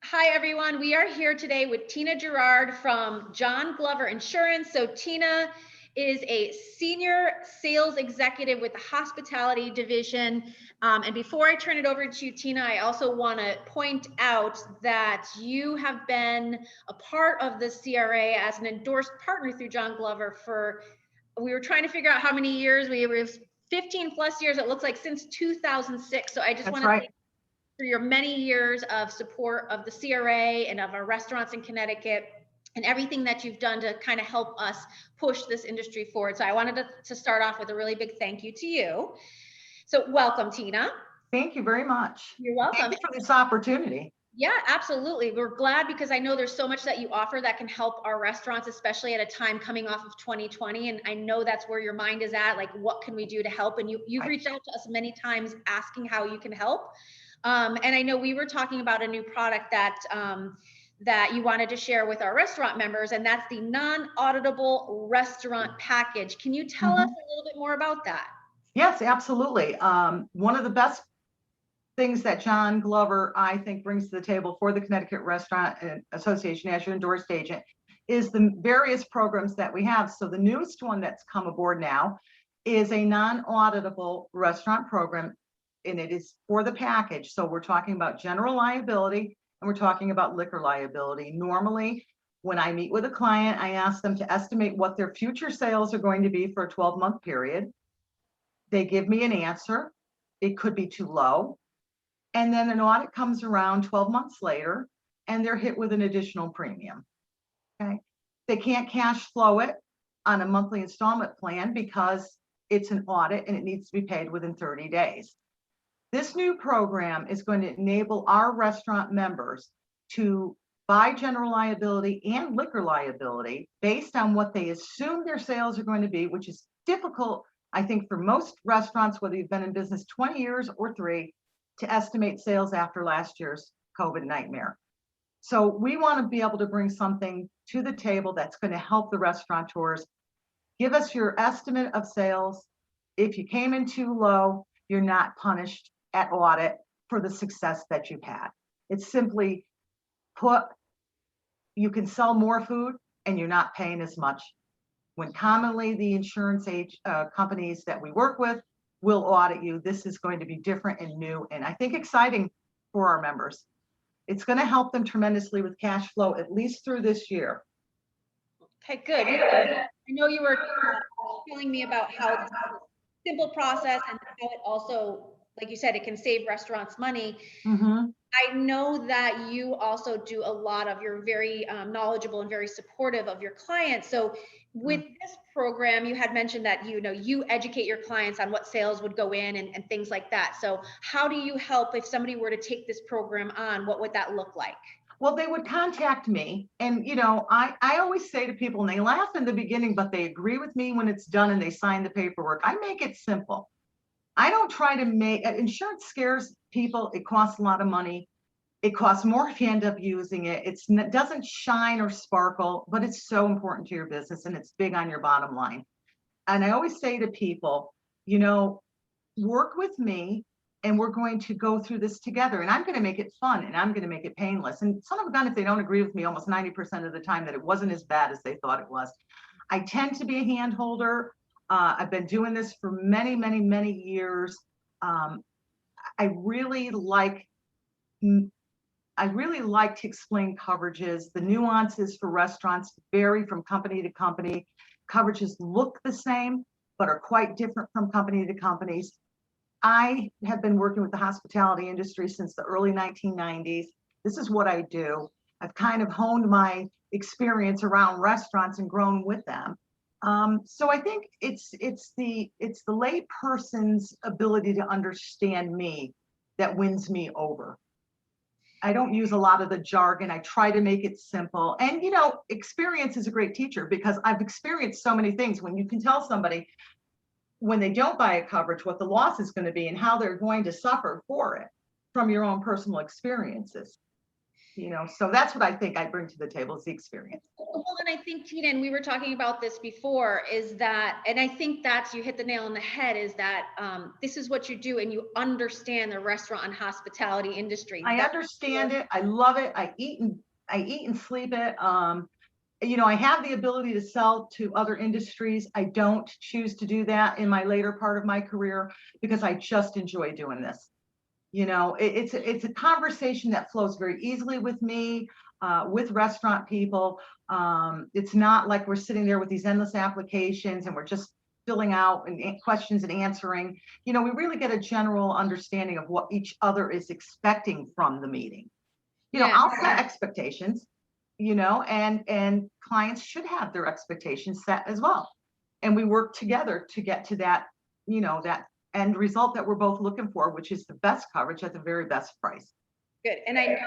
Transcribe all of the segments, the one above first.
Hi, everyone. We are here today with Tina Gerard from John Glover Insurance. So Tina is a senior sales executive with the hospitality division. And before I turn it over to you, Tina, I also want to point out that you have been a part of the CRA as an endorsed partner through John Glover we were trying to figure out how many years. We were 15 plus years, it looks like, since 2006. So I just want to thank for your many years of support of the CRA and of our restaurants in Connecticut and everything that you've done to kind of help us push this industry forward. So I wanted to start off with a really big thank you to you. So welcome, Tina. Thank you very much. You're welcome. Thank you for this opportunity. Yeah, absolutely. We're glad because I know there's so much that you offer that can help our restaurants, especially at a time coming off of 2020. And I know that's where your mind is at, like, what can we do to help? And you've reached out to us many times asking how you can help. And I know we were talking about a new product that you wanted to share with our restaurant members, and that's the non-auditable restaurant package. Can you tell us a little bit more about that? Yes, absolutely. One of the best things that John Glover, I think, brings to the table for the Connecticut Restaurant Association as your endorsed agent is the various programs that we have. So the newest one that's come aboard now is a non-auditable restaurant program, and it is for the package. So we're talking about general liability and we're talking about liquor liability. Normally, when I meet with a client, I ask them to estimate what their future sales are going to be for a 12-month period. They give me an answer. It could be too low. And then an audit comes around 12 months later and they're hit with an additional premium. Okay. They can't cash flow it on a monthly installment plan because it's an audit and it needs to be paid within 30 days. This new program is going to enable our restaurant members to buy general liability and liquor liability based on what they assume their sales are going to be, which is difficult, I think, for most restaurants, whether you've been in business 20 years or 3, to estimate sales after last year's COVID nightmare. So we want to be able to bring something to the table that's going to help the restaurateurs. Give us your estimate of sales. If you came in too low, you're not punished at audit for the success that you've had. It's simply put, you can sell more food and you're not paying as much. When commonly the insurance companies that we work with will audit you, this is going to be different and new, and I think exciting for our members. It's going to help them tremendously with cash flow, at least through this year. Okay, good. I know you were telling me about how it's a simple process and how it also, like you said, it can save restaurants money. I know that you also do a lot of, you're very knowledgeable and very supportive of your clients. So with this program, you had mentioned that, you educate your clients on what sales would go in and things like that. So how do you help if somebody were to take this program on? What would that look like? Well, they would contact me. And, I always say to people, and they laugh in the beginning, but they agree with me when it's done and they sign the paperwork. I make it simple. I don't try to make insurance scares people. It costs a lot of money. It costs more if you end up using it. It doesn't shine or sparkle, but it's so important to your business and it's big on your bottom line. And I always say to people, work with me and we're going to go through this together, and I'm going to make it fun and I'm going to make it painless. And son of a gun, if they don't agree with me almost 90% of the time, that it wasn't as bad as they thought it was. I tend to be a hand holder. I've been doing this for many, many, many years. I really like to explain coverages. The nuances for restaurants vary from company to company. Coverages look the same, but are quite different from company to companies. I have been working with the hospitality industry since the early 1990s. This is what I do. I've kind of honed my experience around restaurants and grown with them. So I think it's the lay person's ability to understand me that wins me over. I don't use a lot of the jargon. I try to make it simple. And, experience is a great teacher, because I've experienced so many things. When you can tell somebody when they don't buy a coverage what the loss is going to be and how they're going to suffer for it from your own personal experiences. So that's what I think I bring to the table is the experience. Well, and I think, Tina, and we were talking about this before, is that, and I think that's, you hit the nail on the head, is that this is what you do and you understand the restaurant and hospitality industry. I understand it. I love it. I eat and sleep it. I have the ability to sell to other industries. I don't choose to do that in my later part of my career because I just enjoy doing this. It's a conversation that flows very easily with me, with restaurant people. It's not like we're sitting there with these endless applications and we're just filling out and questions and answering. We really get a general understanding of what each other is expecting from the meeting. I'll set expectations, and clients should have their expectations set as well. And we work together to get to that, that end result that we're both looking for, which is the best coverage at the very best price. Good. And I know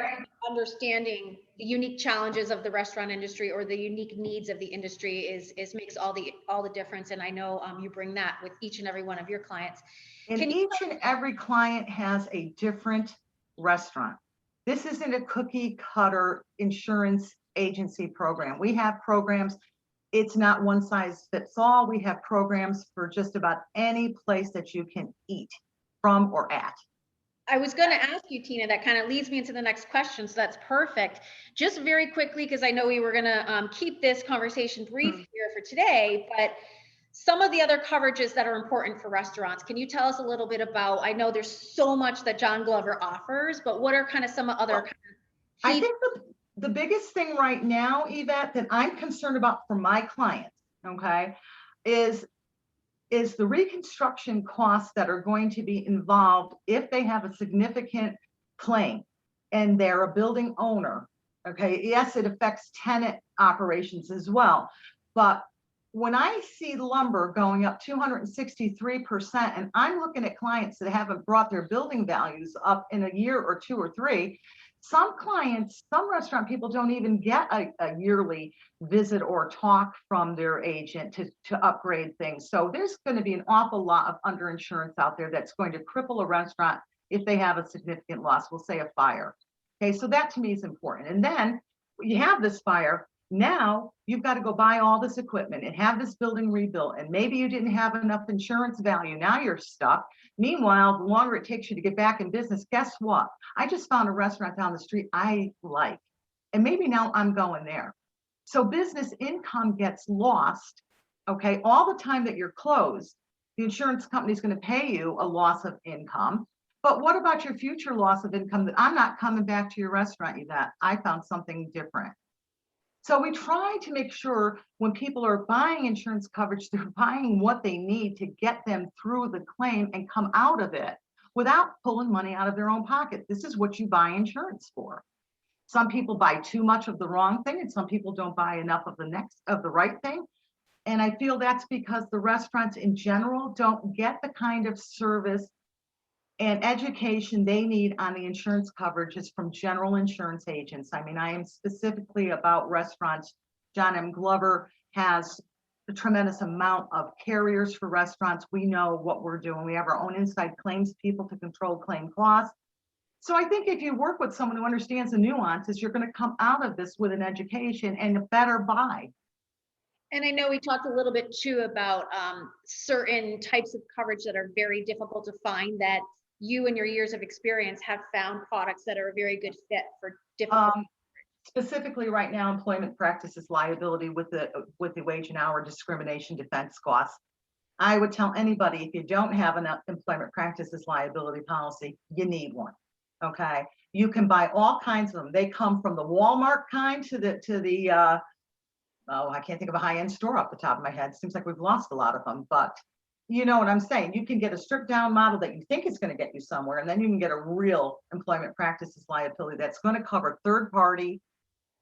understanding the unique challenges of the restaurant industry or the unique needs of the industry is makes all the difference. And I know you bring that with each and every one of your clients. And each and every client has a different restaurant. This isn't a cookie cutter insurance agency program. We have programs. It's not one size fits all. We have programs for just about any place that you can eat from or at. I was going to ask you, Tina, that kind of leads me into the next question. So that's perfect. Just very quickly, because I know we were going to keep this conversation brief here for today, but some of the other coverages that are important for restaurants, can you tell us a little bit about, I know there's so much that John Glover offers, but what are kind of some other I think the biggest thing right now, Yvette, that I'm concerned about for my clients, okay, is the reconstruction costs that are going to be involved if they have a significant claim and they're a building owner. Okay, yes, it affects tenant operations as well. But when I see lumber going up 263%, and I'm looking at clients that haven't brought their building values up in a year or two or three, some clients, some restaurant people don't even get a yearly visit or talk from their agent to upgrade things. So there's going to be an awful lot of underinsurance out there that's going to cripple a restaurant if they have a significant loss, we'll say a fire. Okay, so that to me is important. And then you have this fire, now you've got to go buy all this equipment and have this building rebuilt. And maybe you didn't have enough insurance value. Now you're stuck. Meanwhile, the longer it takes you to get back in business, guess what? I just found a restaurant down the street I like, and maybe now I'm going there. So business income gets lost. Okay, all the time that you're closed, the insurance company is going to pay you a loss of income. But what about your future loss of income? That I'm not coming back to your restaurant, Yvette. I found something different. So we try to make sure when people are buying insurance coverage, they're buying what they need to get them through the claim and come out of it without pulling money out of their own pocket. This is what you buy insurance for. Some people buy too much of the wrong thing, and some people don't buy enough of the right thing. And I feel that's because the restaurants in general don't get the kind of service and education they need on the insurance coverages from general insurance agents. I mean, I am specifically about restaurants. John M. Glover has a tremendous amount of carriers for restaurants. We know what we're doing. We have our own inside claims people to control claim costs. So I think if you work with someone who understands the nuances, you're going to come out of this with an education and a better buy. And I know we talked a little bit too about certain types of coverage that are very difficult to find, that you and your years of experience have found products that are a very good fit for different. Specifically right now, employment practices liability with the wage and hour discrimination defense costs. I would tell anybody, if you don't have an employment practices liability policy, you need one. Okay, you can buy all kinds of them. They come from the Walmart kind to the I can't think of a high-end store off the top of my head. Seems like we've lost a lot of them, but you know what I'm saying. You can get a stripped down model that you think is going to get you somewhere, and then you can get a real employment practices liability that's going to cover third party,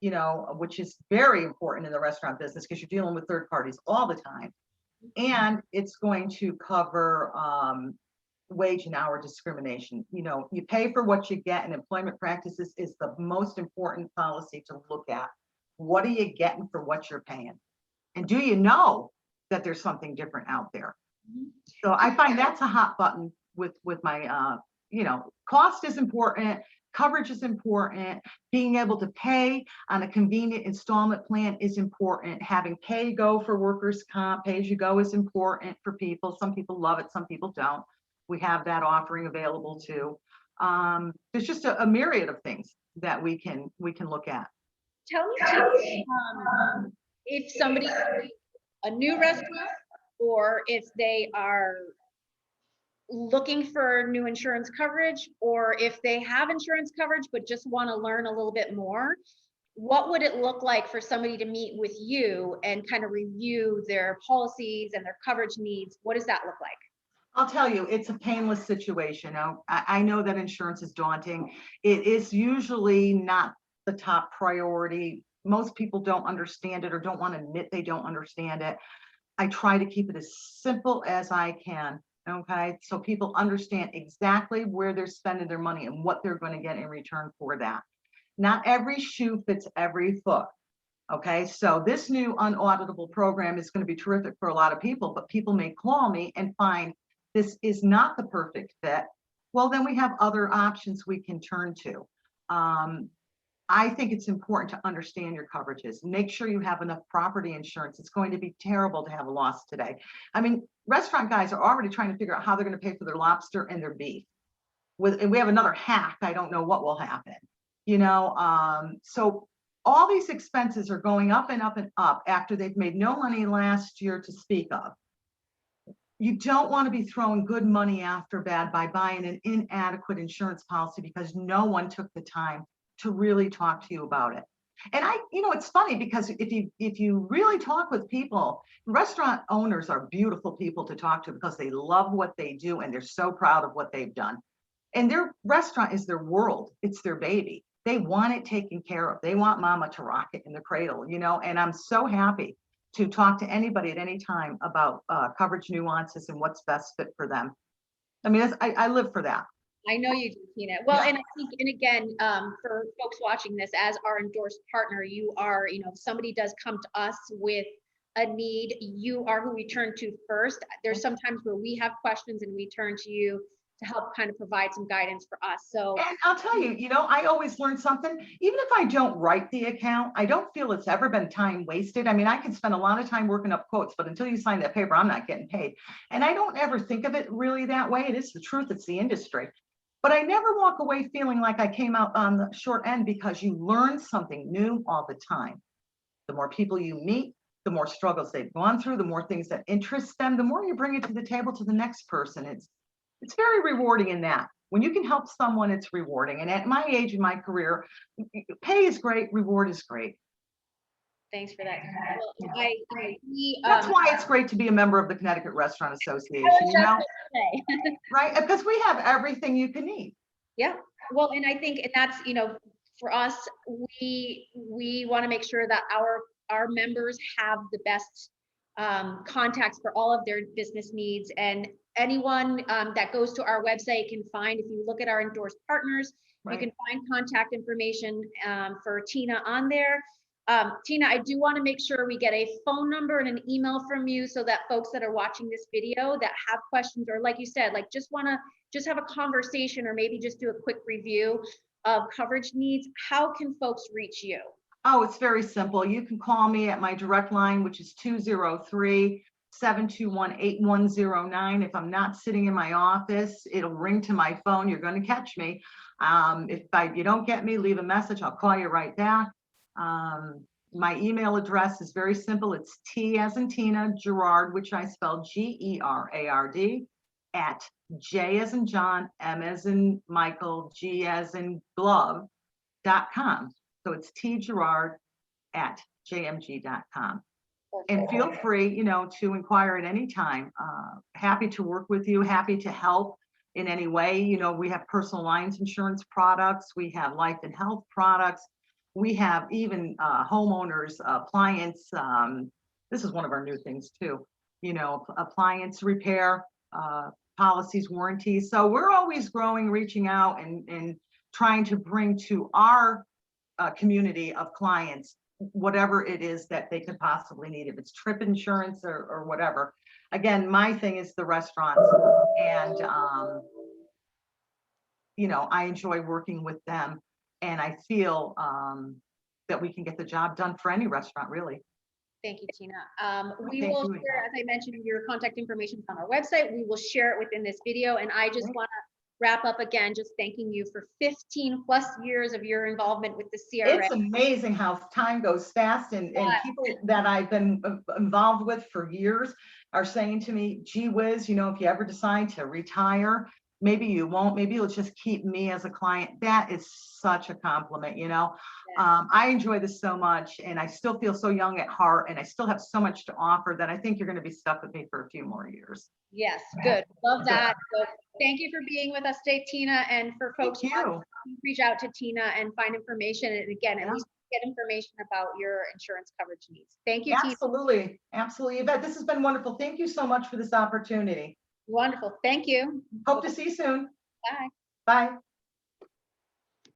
which is very important in the restaurant business because you're dealing with third parties all the time. And it's going to cover wage and hour discrimination. You pay for what you get, and employment practices is the most important policy to look at. What are you getting for what you're paying? And do you know that there's something different out there? So I find that's a hot button with my, cost is important. coverage is important. Being able to pay on a convenient installment plan is important. Having pay go for workers' comp, pay as you go is important for people. Some people love it, some people don't. We have that offering available too. There's just a myriad of things that we can look at. Tell me too, if somebody, a new restaurant, or if they are looking for new insurance coverage, or if they have insurance coverage but just want to learn a little bit more, what would it look like for somebody to meet with you and kind of review their policies and their coverage needs? What does that look like? I'll tell you, it's a painless situation. I know that insurance is daunting. It is usually not the top priority. Most people don't understand it or don't want to admit they don't understand it. I try to keep it as simple as I can. Okay, so people understand exactly where they're spending their money and what they're going to get in return for that. Not every shoe fits every foot. Okay, so this new unauditable program is going to be terrific for a lot of people, but people may call me and find this is not the perfect fit. Well, then we have other options we can turn to. I think it's important to understand your coverages. Make sure you have enough property insurance. It's going to be terrible to have a loss today. I mean, restaurant guys are already trying to figure out how they're going to pay for their lobster and their beef. And we have another hack. I don't know what will happen. So all these expenses are going up and up and up after they've made no money last year to speak of. You don't want to be throwing good money after bad by buying an inadequate insurance policy because no one took the time to really talk to you about it. And it's funny because if you really talk with people, restaurant owners are beautiful people to talk to because they love what they do and they're so proud of what they've done. And their restaurant is their world. It's their baby. They want it taken care of. They want mama to rock it in the cradle, and I'm so happy to talk to anybody at any time about coverage nuances and what's best fit for them. I mean, I live for that. I know you do, Tina. Well, yeah. And I think, and again, for folks watching this, as our endorsed partner, you are, if somebody does come to us with a need, you are who we turn to first. There's sometimes where we have questions and we turn to you to help kind of provide some guidance for us. So, and I'll tell you, I always learn something. Even if I don't write the account, I don't feel it's ever been time wasted. I mean, I can spend a lot of time working up quotes, but until you sign that paper, I'm not getting paid. And I don't ever think of it really that way. It is the truth. It's the industry. But I never walk away feeling like I came out on the short end because you learn something new all the time. The more people you meet, the more struggles they've gone through, the more things that interest them, the more you bring it to the table to the next person. It's very rewarding in that. When you can help someone, it's rewarding. And at my age in my career, pay is great, reward is great. Thanks for that. Well, that's why it's great to be a member of the Connecticut Restaurant Association, right? Because we have everything you can need. Yeah. Well, and I think, and that's, for us, we want to make sure that our members have the best contacts for all of their business needs, and anyone that goes to our website can find, if you look at our endorsed partners, right, you can find contact information for Tina on there. Tina, I do want to make sure we get a phone number and an email from you so that folks that are watching this video that have questions, or like you said, like just have a conversation or maybe just do a quick review of coverage needs, how can folks reach you? Oh, it's very simple. You can call me at my direct line, which is 203-721-8109. If I'm not sitting in my office, it'll ring to my phone. You're going to catch me. If you don't get me, leave a message. I'll call you right back. My email address is very simple. It's T as in Tina, Gerard, which I spell Gerard, at J as in John, M as in Michael, G as in glove.com. So it's tgerard@jmg.com. And feel free, to inquire at any time. Happy to work with you, happy to help in any way. We have personal lines insurance products. We have life and health products. We have even homeowners, appliance. This is one of our new things too, appliance repair, policies, warranties. So we're always growing, reaching out and trying to bring to our community of clients whatever it is that they could possibly need, if it's trip insurance or whatever. Again, my thing is the restaurants, and I enjoy working with them, and I feel that we can get the job done for any restaurant, really. Thank you, Tina. We Thank will you, share, as I mentioned, your contact information on our website. We will share it within this video. And I just Great. want to wrap up again, just thanking you for 15 plus years of your involvement with the CRA. It's amazing how time goes fast, and people that I've been involved with for years are saying to me, gee whiz, if you ever decide to retire, maybe you won't, maybe you'll just keep me as a client. That is such a compliment. I enjoy this so much, and I still feel so young at heart, and I still have so much to offer that I think you're going to be stuck with me for a few more years. Yes, good. Love that. So thank you for being with us today, Tina. And for folks who reach out to Tina and find information, and again, at least get information about your insurance coverage needs. Thank you, Tina. Absolutely. Absolutely. Yvette, this has been wonderful. Thank you so much for this opportunity. Wonderful. Thank you. Hope to see you soon. Bye. Bye.